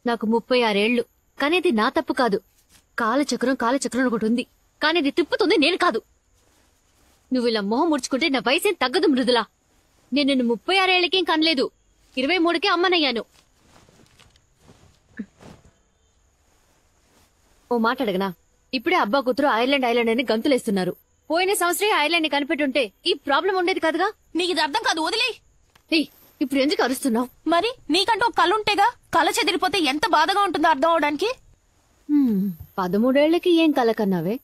నాకు 36 ఏళ్లు. కానీ అది నా తప్పు కాదు. కాలచక్రం ఒకటి ఉంది, కానీ అది తిప్పుతుంది నేను కాదు. నువ్వు ఇలా మొహం ముడుచుకుంటే నా వయసేం తగ్గదు మృదులా. నేను నిన్ను 36 ఏళ్లకేం కనలేదు, 23కే అమ్మనయ్యాను. ఓ మాట అడగనా? ఇప్పుడే అబ్బా కూతురు ఐర్లాండ్ అని గంతులేస్తున్నారు. పోయిన సంవత్సరం ఐర్లాండ్ ని కనిపెట్టుంటే ఈ ప్రాబ్లం ఉండేది కాదుగా. నీకు ఇది అర్థం కాదు, వదిలే. ఇప్పుడు ఎందుకు అరుస్తున్నావు? మరి నీకంటూ ఒక కళ ఉంటేగా, కళ చెదిరిపోతే ఎంత బాధగా ఉంటుందో అర్థం అవడానికి. 13 ఏళ్లకి ఏం కళ కన్నావే?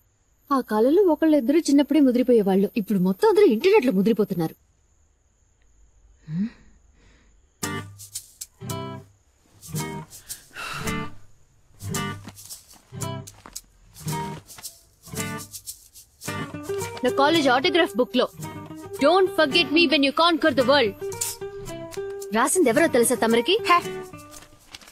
ఆ కళలు ఒకళ్ళిద్దరు చిన్నప్పుడే ముదిరిపోయేవాళ్ళు. ఇప్పుడు మొత్తం అందరూ ఇంటర్నెట్ లో ముదిరిపోతున్నారు. నా కాలేజ్ ఆటోగ్రాఫ్ బుక్ లో don't forget me when you conquer the world రాసింది ఎవరో తెలుసా తమరికి?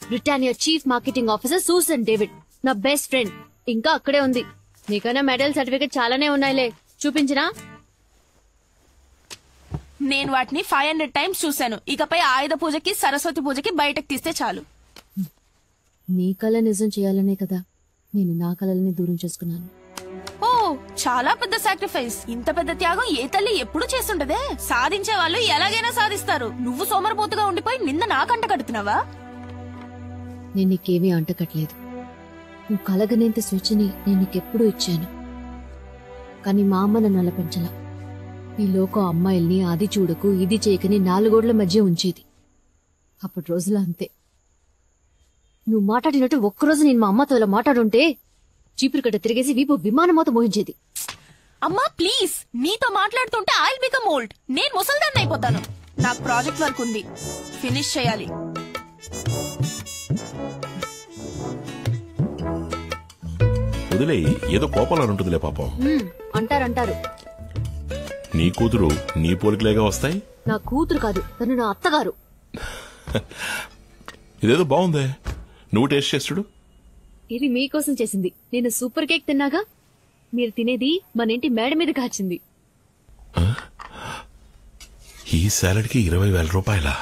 Britannia chief marketing officer Susan David, నా బెస్ట్ ఫ్రెండ్. ఇంకా అక్కడే ఉంది. నీకైనా మెడల్ సర్టిఫికేట్ చాలానే ఉన్నాయిలే, చూపించినా? నేను వాటిని 500 టైమ్స్ చూశాను. ఇకపై ఆయుధ పూజకి సరస్వతి పూజకి బయటకు తీస్తే చాలు. నీ కళ నిజం చేయాలనే కదా నేను నా కళల్ని దూరం చేసుకున్నాను. ఓ, చాలా పెద్ద సాక్రిఫైస్. ఇంత పెద్ద త్యాగం ఏ తల్లి ఎప్పుడు చేస్తుంటదే? సాధించే వాళ్ళు ఎలాగైనా సాధిస్తారు. నువ్వు సోమరపోతుగా ఉండిపోయి నిన్న నాకంట కడుతున్నావా? నేను నీకేమీ అంటకట్లేదు. నువ్వు కలగనేంత స్వేచ్ఛని నేను నీకెప్పుడూ ఇచ్చాను. కానీ మా అమ్మ నన్ను అలా పెంచలా. ఈ లోకం అమ్మాయిల్ని అది చూడకు ఇది చేయకని 4 గోడల మధ్య ఉంచేది. అప్పటి రోజులో అంతే. నువ్వు మాట్లాడినట్టు ఒక్కరోజు నేను మా అమ్మతో ఇలా మాట్లాడుంటే చీపురు కట్ట తిరిగేసి వీపు విమానమోత మోహించేది. అమ్మా ప్లీజ్, నీతో మాట్లాడుతుంటే ఐల్ బికమ్ ఓల్డ్. నేను ముసల్దాన్ని అయిపోతాను. నాకు ప్రాజెక్ట్ వర్క్ ఉంది, ఫినిష్ చేయాలి. వదిలే, ఏదో కోపంలో ఉంటుందిలే పాపం. అంటారు. నీ కూతురు నీ పోలికలేగా వస్తాయి. నా కూతురు కాదు, తను నా అత్తగారు. ఇదేదో బాగుందే, నువ్వు టేస్ట్ చేస్తుడు. ఇది మీకోసం చేసింది. నేను సూపర్ కేక్ తిన్నాగా, మీరు తినేది మన ఇంటి మేడ మీద కాచింది. ఈ సాలడ్ కి 20,000 రూపాయలా?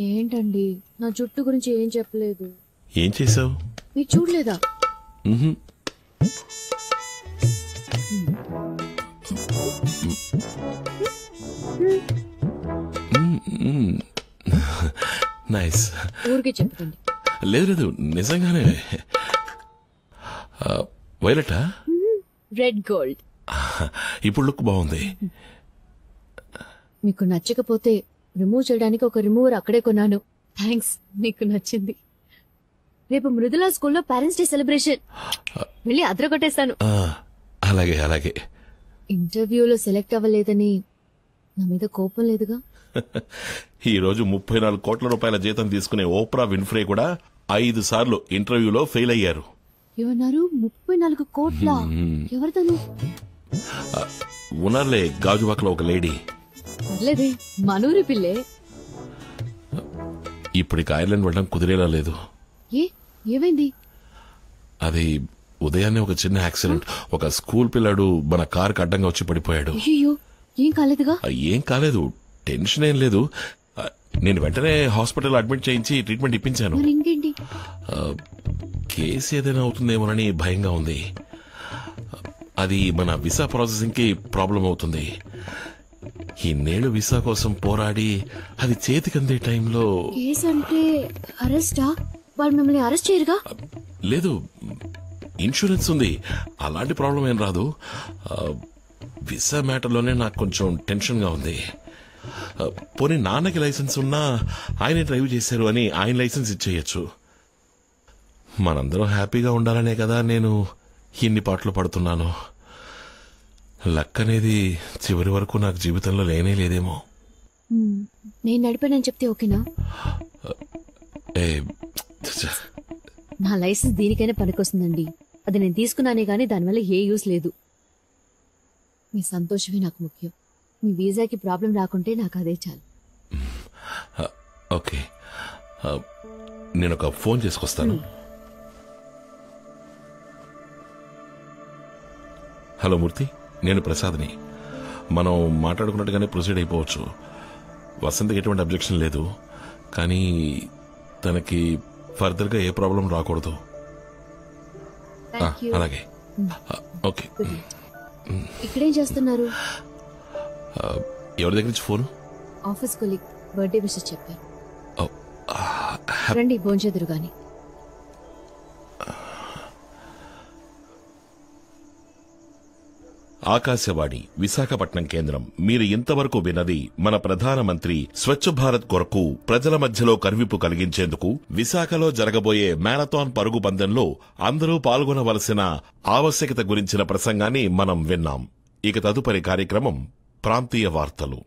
ఏంటండి, నా జుట్టు గురించి ఏం చెప్పలేదు. ఏం చేసావు? మీరు చూడలేదా? నైస్. ఊరికే చెప్తుంది. లేదు నిజంగానే. వైలెటా? Red gold. ఇప్పుడు లుక్ బాగుంది. మీకు నచ్చకపోతే రిమూవ్ చేయడానికి ఒక రిమూవర్ అక్కడే కొన్నాను. థ్యాంక్స్, మీకు నచ్చింది. రేపు మృదులా స్కూల్లో పేరెంట్స్ డే సెలబ్రేషన్, వెళ్ళి అదరగొట్టేస్తాను. అలాగే అలాగే. ఇంటర్వ్యూలో సెలెక్ట్ అవ్వలేదని నా మీద కోపం లేదుగా? ఈ రోజు 34 కోట్ల రూపాయల జీతం తీసుకునే ఓప్రా విన్ఫ్రే కూడా 5 సార్లు ఇంటర్వ్యూలో ఫెయిల్ అయ్యారు. ఏమన్నారు? 34 కోట్ల? ఎవరితను? ఉన్నారులే, గాజువాకలో ఒక లేడీ. పర్లేదే, మనూరి పిల్లే. ఇప్పటికి ఐర్లాండ్ వెళ్ళడం కుదిరేలా లేదు. ఏమైంది? అది ఉదయాన్నే ఒక చిన్న యాక్సిడెంట్. ఒక స్కూల్ పిల్లాడు మన కారుకి అడ్డంగా వచ్చి పడిపోయాడు. అయ్యో, ఏం కాలేదుగా? ఏం కాలేదు, టెన్షన్ ఏం లేదు. నేను వెంటనే హాస్పిటల్ అడ్మిట్ చేయించి ట్రీట్మెంట్ ఇప్పించాను. ఇంకేంటి? కేసు ఏదైనా అవుతుందేమోనని భయంగా ఉంది. అది మన వీసా ప్రాసెసింగ్ కి ప్రాబ్లం అవుతుంది. ఇన్నేళ్లు వీసా కోసం పోరాడి అది చేతికందే టైంలో. కేసు అంటే అరెస్టా? వాళ్ళు మిమ్మల్ని అరెస్ట్ చేయరుగా? లేదు, ఇన్సూరెన్స్ ఉంది, అలాంటి ప్రాబ్లం ఏం రాదు. వీసా మ్యాటర్లోనే నాకు కొంచెం టెన్షన్ గా ఉంది. పోనీ నాన్నకి లైసెన్స్ ఉన్నా ఆయనే డ్రైవ్ చేశారు అని ఆయన లైసెన్స్ ఇచ్చేయచ్చు. మనందరం హ్యాపీగా ఉండాలనే కదా నేను ఇన్ని పాటలు పడుతున్నాను. లక్ అనేది చివరి వరకు నాకు జీవితంలో లేనే లేదేమో. నేను నడిపానని చెప్తే ఓకేనా? నా లైసెన్స్ దీనికైనా పనికొస్తుందండి. అది నేను తీసుకున్నానే గానీ దానివల్ల ఏ యూస్ లేదు. మీ సంతోషమే నాకు ముఖ్యం. మీ వీసాకి ప్రాబ్లం రాకుంటే నాకు అదే చాలు. ఓకే, నేను ఒక ఫోన్ చేసుకొస్తాను. హలో మూర్తి, నేను ప్రసాద్ని. మనం మాట్లాడుకున్నట్టుగానే ప్రొసీడ్ అయిపోవచ్చు. వసంతకి ఎటువంటి అబ్జెక్షన్ లేదు. కానీ తనకి ఫర్దర్గా ఏ ప్రాబ్లం రాకూడదు. Thank you. అలాగే ఓకే. ఇక్కడేం చేస్తున్నారు? ఎవరి దగ్గర నుంచి phone? Office colleague birthday wishes చెప్పారు. రండి భోంచెదురు గాని. ఆకాశవాణి విశాఖపట్నం కేంద్రం. మీరు ఇంతవరకు విన్నది మన ప్రధానమంత్రి స్వచ్ఛ భారత్ కొరకు ప్రజల మధ్యలో కనువిప్పు కలిగించేందుకు విశాఖలో జరగబోయే మ్యారథాన్ పరుగు పందెంలో అందరూ పాల్గొనవలసిన ఆవశ్యకత గురించిన ప్రసంగాన్ని మనం విన్నాం. ఇక తదుపరి కార్యక్రమం ప్రాంతీయ వార్తలు.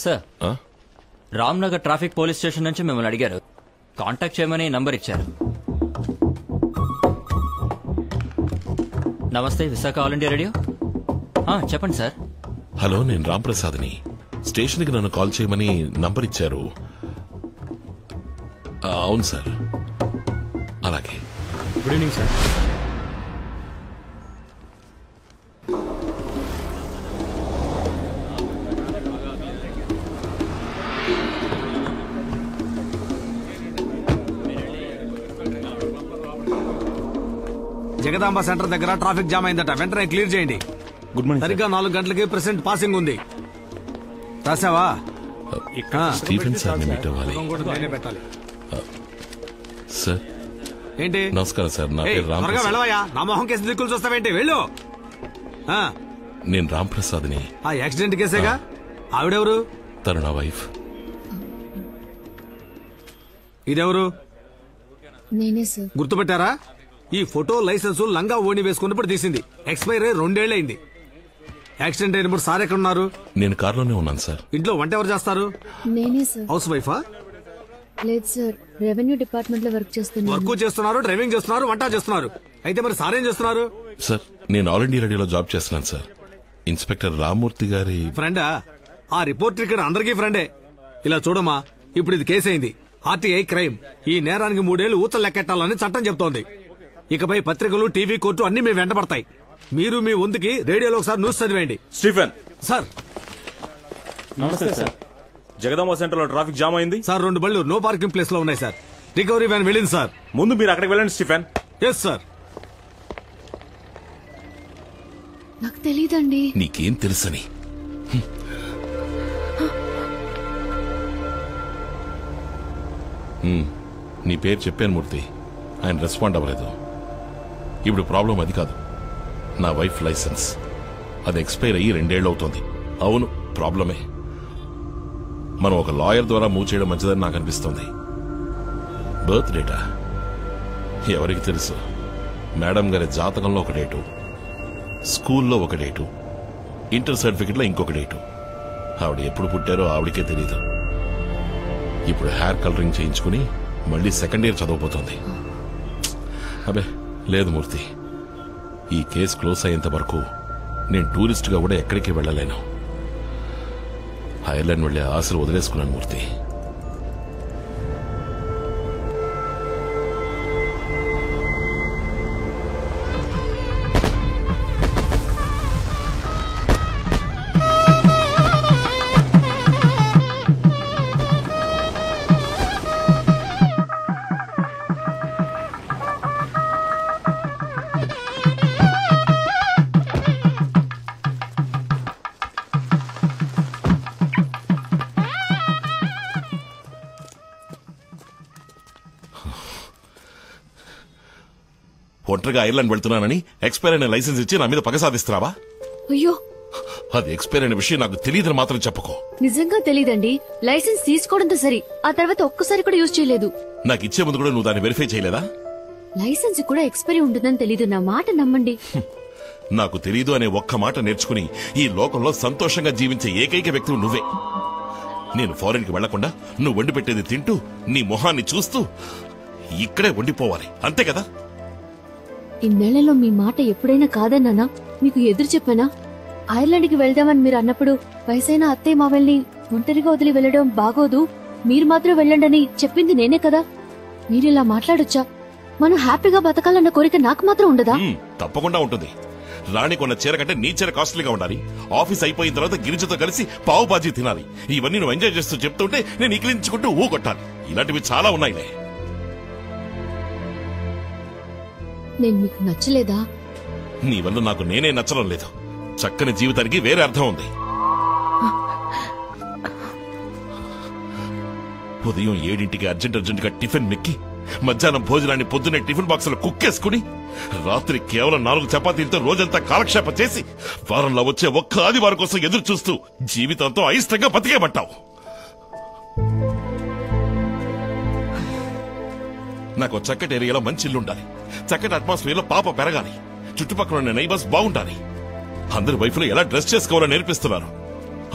Sir, Ramnagar traffic police station నుంచి మిమ్మల్ని అడిగారు. కాంటాక్ట్ చేయమని నంబర్ ఇచ్చారు. నమస్తే, విశాఖ ఆల్ ఇండియా రేడియో. చెప్పండి సార్. హలో, నేను రాంప్రసాద్ని. స్టేషన్కి నన్ను కాల్ చేయమని నంబర్ ఇచ్చారు. అవును సార్. అలాగే. Good evening sir. Jagadamba centre దగ్గర ట్రాఫిక్ జామ్ అయిందట, వెంటనే క్లియర్ చేయండి. Good morning. సరిగ్గా 4 గంటలకి ప్రెసెంట్ పాసింగ్ ఉంది. రాసావా? స్టీఫెన్ సార్ మీట్ అవ్వాలి. నేనే పెట్టాలి. సార్ ఏంటి? నమస్కారం సార్. నా ఏయ్, పేరు త్వరగా రాంప్రసాద్. వెళ్ళవయ్యా. నా మొహం కేసు దిక్కులు చూస్తావేంటి? వెళ్ళు. నేను రాంప్రసాద్ని. ఆ యాక్సిడెంట్ కేసేగా. ఆవిడెవరు? తను నా వైఫ్. ఇదెవరు? నేనే సార్. గుర్తుపెట్టారా? ఈ ఫోటో లైసెన్స్ లంగా ఓణి వేసుకున్నప్పుడు తీసింది. ఎక్స్పైర్ అయ్యి 2 ఏళ్లైంది. యాక్సిడెంట్ అయినప్పుడు సార్ ఎక్కడ ఉన్నారు? నేను కారులోనే ఉన్నాను సార్. ఇంట్లో వంట ఎవరు చేస్తారు? నేనే సార్. హౌస్ వైఫా? లేదు సార్, రెవెన్యూ డిపార్ట్మెంట్ లో వర్క్ చేస్తున్నాను. వర్క్ చేస్తున్నారు, డ్రైవింగ్ చేస్తున్నారు, వంట చేస్తున్నారు. అయితే మరి సార్ ఏం చేస్తున్నారు? సార్, నేను ఆల్ ఇండియా రేడియోలో జాబ్ చేస్తున్నాను సార్. ఇన్స్పెక్టర్ రామ్మూర్తి గారి ఫ్రెండా? ఆ రిపోర్టర్ ఇక్కడ అందరికీ ఫ్రెండే. ఇలా చూడమ్మా, ఇప్పుడు ఇది కేసు అయింది. RTI crime. ఈ నేరానికి 3 ఏళ్లు ఊచలు లెక్కెట్టాలని చట్టం చెప్తోంది. ఇకపై పత్రికలు, టీవీ, కోర్టు అన్ని మేము వెంటబడతాయి. మీరు మీ వంతుకి రేడియోలో ఒకసారి న్యూస్ చదివేయండి. Stephen sir. నమస్తే సార్. జగదాంబ సెంటర్ లో ట్రాఫిక్ జామ్ అయింది సార్. 2 బళ్ళు నో పార్కింగ్ ప్లేస్ లో ఉన్నాయి సార్. రికవరీ వ్యాన్ వెళ్ళింది సార్. ముందు మీరు అక్కడికి వెళ్ళండి స్టీఫెన్. Yes sir. నాకు తెలీదండి. నీకేం తెలుసని? నీ పేరు చెప్పాను మూర్తి. ఆయన రెస్పాండ్ అవ్వలేదు. ఇప్పుడు ప్రాబ్లం అది కాదు. నా వైఫ్ లైసెన్స్ అది ఎక్స్పైర్ అయ్యి 2 ఏళ్ళు అవుతోంది. అవును, ప్రాబ్లమే. మనం ఒక లాయర్ ద్వారా మూవ్ చేయడం మంచిదని నాకు అనిపిస్తోంది. బర్త్ డేటా ఎవరికి తెలుసు? మేడం గారి జాతకంలో ఒక డేటు, స్కూల్లో ఒక డేటు, ఇంటర్ సర్టిఫికెట్లో ఇంకొక డేటు. ఆవిడ ఎప్పుడు పుట్టారో ఆవిడకే తెలియదు. ఇప్పుడు హెయిర్ కలరింగ్ చేయించుకుని మళ్ళీ 2nd ఇయర్ చదవబోతోంది. అబే లేదు మూర్తి, ఈ కేసు క్లోజ్ అయ్యేంత వరకు నేను టూరిస్ట్గా కూడా ఎక్కడికి వెళ్ళలేను. ఐర్లాండ్ వెళ్లే ఆశలు వదిలేసుకున్నాను మూర్తి. ఒంటరిగా ఐర్లాండ్ వెళ్తున్నానని ఎక్స్పైర్ అయిన లైసెన్స్ ఇచ్చి నా మీద పగ సాధిస్తున్నావా? అయ్యో, అది ఎక్స్పైర్ అయిన విషయం నాకు తెలియదని మాత్రం చెప్పుకో. నిజంగా తెలీదండి. లైసెన్స్ తీసుకోవడంతో సరి, ఆ తర్వాత ఒక్కసారి కూడా యూజ్ చేయలేదు. నాకు ఇచ్చే ముందు కూడా నువ్వు దాన్ని వెరిఫై చేయలేదా? లైసెన్స్ కూడా ఎక్స్పైరీ ఉంటుందని తెలీదు. నా మాట నమ్మండి. నాకు తెలీదు అనే ఒక్క మాట నేర్చుకుని ఈ లోకంలో సంతోషంగా జీవించే ఏకైక వ్యక్తులు నువ్వే. నేను ఫారెన్ కి వెళ్లకుండా నువ్వు వండి పెట్టేది తింటూ నీ మొహాన్ని చూస్తూ ఇక్కడే వండిపోవాలి, అంతే కదా? ఇన్నేళ్లలో మీ మాట ఎప్పుడైనా కాదన్నానా? మీకు ఎదురు చెప్పానా? ఐర్లాండ్ కి వెళ్దామని మీరు అన్నప్పుడు వయసైన అత్తయ్య మావల్ని ఒంటరిగా వదిలి వెళ్లడం బాగోదు, మీరు మాత్రం వెళ్ళండని చెప్పింది నేనే కదా. మీరిలా మాట్లాడొచ్చా? మనం హ్యాపీగా బతకాలన్న కోరిక నాకు మాత్రం ఉండదా? తప్పకుండా ఉంటుంది. రాణి కొన్న చీర కంటే నీ చీర కాస్ట్లీగా ఉండాలి, ఆఫీస్ అయిపోయిన తర్వాత గిరిజతో కలిసి పావు బాజీ తినాలి, ఇవన్నీ నువ్వు ఎంజాయ్ చేస్తూ చెప్తుంటే నేను ఇకిలించుకుంటూ ఊ కొట్టాలి. ఇలాంటివి చాలా ఉన్నాయిలే. నేను మీకు నచ్చలేదా? నీ వల్ల నాకు నేనే నచ్చడం లేదు. చక్కని జీవితానికి వేరే అర్థం ఉంది. ఉదయం 7ంటికి అర్జెంటుగా టిఫిన్ మెక్కి, మధ్యాహ్నం భోజనాన్ని పొద్దున్నే టిఫిన్ బాక్సులో కుక్కేసుకుని, రాత్రి కేవలం 4 చపాతీలతో రోజంతా కాలక్షేపం చేసి, వారంలో వచ్చే ఒక్క ఆదివారం కోసం ఎదురు చూస్తూ జీవితంతో అయిష్టంగా బతికేమంటావు. నాకు చక్కటి ఏరియాలో మంచి ఇల్లు ఉండాలి, చక్కటి అట్మాస్ఫియర్ లో పాప పెరగాలి, చుట్టుపక్కల ఉన్న నైబర్స్ బాగుండాలి. అందరి వైఫ్లో ఎలా డ్రెస్ చేసుకోవాలో నేర్పిస్తున్నారు.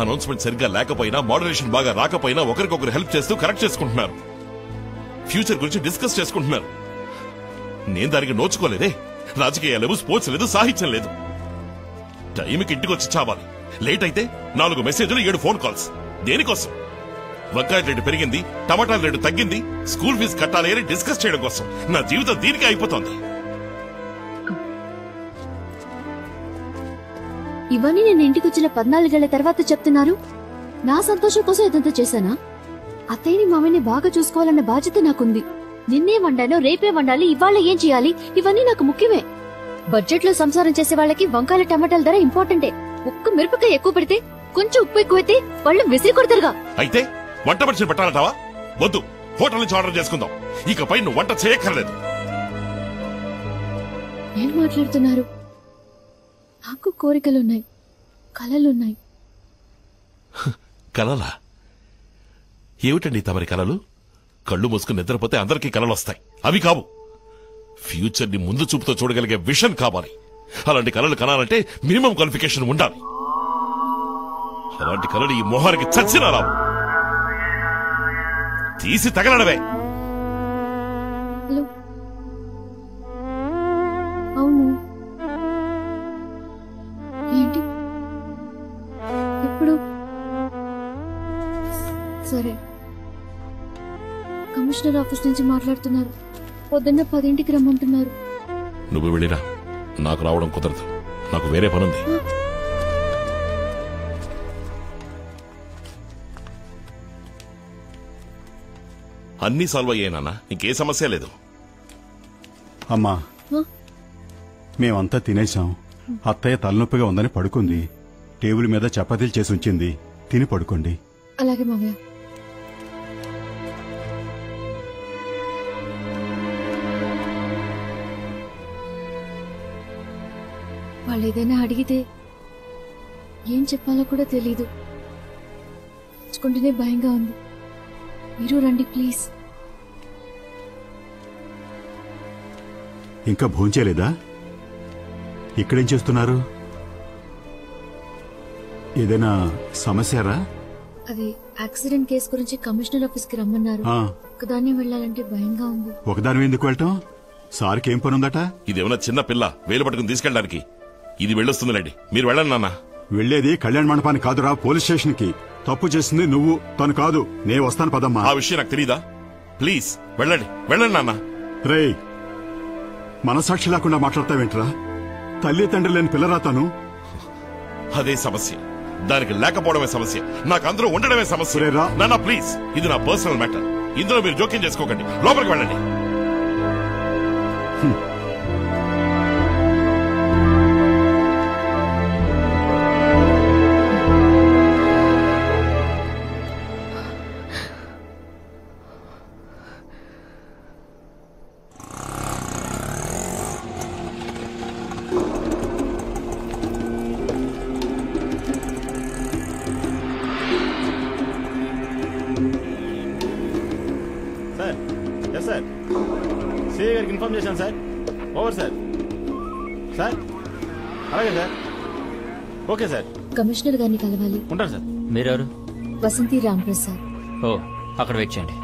అనౌన్స్మెంట్ సరిగ్గా లేకపోయినా, మోడరేషన్ బాగా రాకపోయినా ఒకరికొకరు హెల్ప్ చేస్తూ కరెక్ట్ చేసుకుంటున్నారు. ఫ్యూచర్ గురించి డిస్కస్ చేసుకుంటున్నారు. నేను దానికి నోచుకోలేదే. రాజకీయాలు లేవు, స్పోర్ట్స్ లేదు, సాహిత్యం లేదు. టైంకి ఇంటికి వచ్చి చావాలి. లేట్ అయితే 4 మెసేజ్లు, 7 ఫోన్ కాల్స్. దేనికోసం? వంకాయ రేటు పెరిగింది, టమాటాల రేటు తగ్గింది, స్కూల్ ఫీజు కట్టాలి అని డిస్కస్ చేయడం కోసం. నా జీవితం దీనికి అయిపోతుంది. ఇవన్నీ నేను ఇంటికి వచ్చిన 14 ఏళ్ల తర్వాత చెప్తున్నారు. నా సంతోషం కోసం ఇదంతా చేశానా? అత్తయ్యని మామని బాగా చూసుకోవాలన్న బాధ్యత నాకుంది. నిన్నే వండానో, రేపే వండాలి, ఇవాళ ఏం చేయాలి, ఇవన్నీ నాకు ముఖ్యమే. బడ్జెట్ లో సంసారం చేసే వాళ్ళకి వంకాయల టమాటాల ధర ఇంపార్టెంటే. ఒక్క మిరపకాయ ఎక్కువ పెడితే, కొంచెం ఉప్పు ఎక్కువైతే వాళ్ళు విసిరి కొడతారుగా. అయితే వంట మనిషిని పెట్టాలంటావా? వద్దు, హోటల్ నుంచి ఆర్డర్ చేసుకుందాం. ఇకపై నువ్వు వంట చేయక్కర్లేదు. ఏం మాట్లాడుతున్నారు? నాకు కోరికలున్నాయి, కలలున్నాయి. కలలా? ఏమిటండి తమరి కలలు? కళ్ళు మూసుకుని నిద్రపోతే అందరికీ కలలు వస్తాయి. అవి కావు. ఫ్యూచర్ ని ముందు చూపుతో చూడగలిగే విషన్ కావాలి. అలాంటి కలలు కనాలంటే మినిమం క్వాలిఫికేషన్ ఉండాలి. అలాంటి కలలు ఈ మొహానికి చచ్చినా రావు. తీసి తగలడవే. హలో, అవును, ఏంటి ఎప్పుడు? సరే, కమిషనర్ ఆఫీస్ నుంచి మాట్లాడుతున్నారు. పొద్దున్న 10ంటికి రమ్మంటున్నారు. నువ్వు వెళ్ళిరా, నాకు రావడం కుదరదు. నాకు వేరే పనుంది. అన్నీ సాల్వ్ అయ్యాయి నాన్న, ఇంకే సమస్య లేదు. అమ్మా, మేమంతా తినేశాం. అత్తయ్య తలనొప్పిగా ఉందని పడుకుంది. టేబుల్ మీద చపాతీలు చేసి ఉంచింది, తిని పడుకోండి. అలాగే మావయ్య. వాళ్ళు ఏదైనా అడిగితే ఏం చెప్పాలో కూడా తెలీదు. తెచ్చుకుంటేనే భయంగా ఉంది. మీరు రండి ప్లీజ్. ఇంకా భోంచేలేదా? ఇక్కడేం చేస్తున్నారు? ఏదైనా సమస్యరా? అది యాక్సిడెంట్ కేసు గురించి కమిషనర్ ఆఫీస్ కి రమ్మన్నారు. ఒకదాన్ని వెళ్ళాలంటే భయంగా ఉంది. ఒకదాని ఎందుకు వెళ్ళటం? సార్కి ఏం పనుందట? ఇదేమన్నా చిన్న పిల్ల వేలు పట్టుకుని తీసుకెళ్ళడానికి? ఇది వెళ్ళొస్తుందిలేండి, మీరు వెళ్ళండి నాన్న. వెళ్లేది కళ్యాణ మండపానికి కాదురా, పోలీస్ స్టేషన్ కి. తప్పు చేసింది నువ్వు, తను కాదు. నే వస్తాను పదమ్మా. ఆ విషయం నాకు తెలీదా? ప్లీజ్ వెళ్ళండి, వెళ్ళండి నాన్న. రేయ్, మనసాక్షి లేకుండా మాట్లాడతావేంట్రా? తల్లి తండ్రి లేని పిల్లరా తను. అదే సమస్య, దానికి లేకపోవడమే సమస్య, నాకు అందరూ ఉండడమే సమస్య. నాన్న ప్లీజ్, ఇది నా పర్సనల్ మ్యాటర్. ఇందులో మీరు జోక్యం చేసుకోకండి. లోపలికి వెళ్ళండి. సార్, సిఐ గారికి ఇన్ఫార్మ్ చేశాను సార్. Over sir. సార్ అలాగే సార్. Okay sir. కమిషనర్ గారిని కలవాలి. ఉంటాను సార్. మీరెవరు? వసంతి రాంప్రసాద్. ఓ, అక్కడ వెయిట్ చేయండి.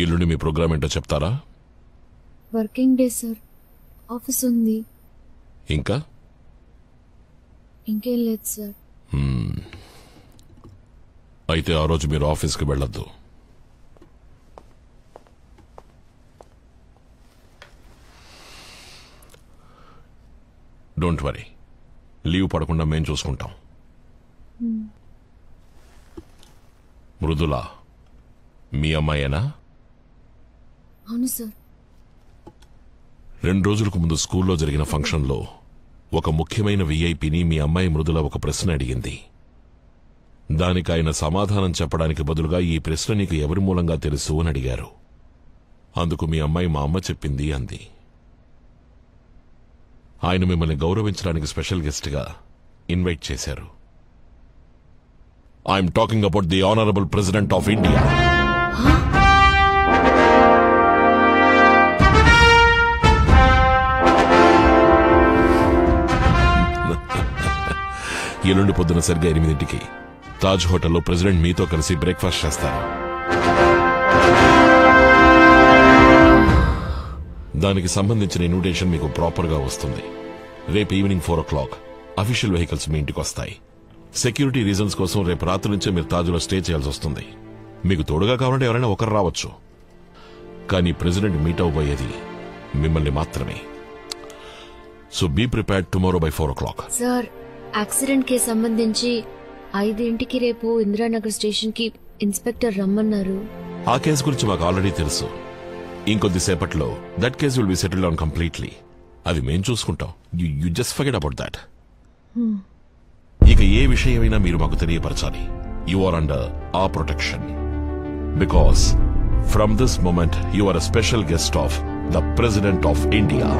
ఎల్లుండి మీ ప్రోగ్రామ్ ఏంటో చెప్తారా? వర్కింగ్ డే సార్, ఆఫీస్ ఉంది. ఇంకా ఇంకేం లేదు సార్. అయితే ఆ రోజు మీరు ఆఫీస్కి వెళ్ళొద్దు. డోంట్ వరీ, లీవ్ పడకుండా మేం చూసుకుంటాం. మృదుల మీ అమ్మాయేనా? అవును సార్. 2 రోజులకు ముందు స్కూల్లో జరిగిన ఫంక్షన్లో ఒక ముఖ్యమైన విఐపిని మీ అమ్మాయి మృదుల ఒక ప్రశ్న అడిగింది. దానికి ఆయన సమాధానం చెప్పడానికి బదులుగా ఈ ప్రశ్న నీకు ఎవరి మూలంగా తెలుసు అని అడిగారు. అందుకు మీ అమ్మాయి మా అమ్మ చెప్పింది అంది. ఆయన మిమ్మల్ని గౌరవించడానికి స్పెషల్ గెస్ట్ గా ఇన్వైట్ చేశారు. I'm talking about the honourable president of India. ఎల్లుండి పొద్దున సరిగ్గా 8ంటికి తాజ్ హోటల్లో ప్రెసిడెంట్ మీతో కలిసి బ్రేక్ఫాస్ట్ చేస్తారు. దానికి సంబంధించిన ఇన్విటేషన్ మీకు ప్రాపర్ గా వస్తుంది. రేపు ఈవినింగ్ 4 o'clock అఫీషియల్ వెహికల్స్ మీ ఇంటికి వస్తాయి. సెక్యూరిటీ రీజన్స్ కోసం రేపు రాత్రి నుంచే మీరు తాజ్లో స్టే చేయాల్సి వస్తుంది. మీకు తోడుగా కావాలంటే ఎవరైనా ఒకరు రావచ్చు, కానీ ప్రెసిడెంట్ మీట్ అవబోయేది మిమ్మల్ని మాత్రమే. So be prepared tomorrow by 4 o'clock. Sir, accident కి సంబంధించి 5ంటికి రేపు ఇందిరానగర్ స్టేషన్ కి ఇన్స్పెక్టర్ రమ్మన్నారు. ఆ కేసు గురించి మాకు ఆల్రెడీ తెలుసు. ఇంకొద్దిసేపట్లో that case will be settled on completely. అది మేం చూసుకుంటాం. You just forget about that. ఇక ఏ విషయమైనా మీరు మాకు తెలియపరచాలి. You are under a protection. Because from this moment you are a special guest of the president of India.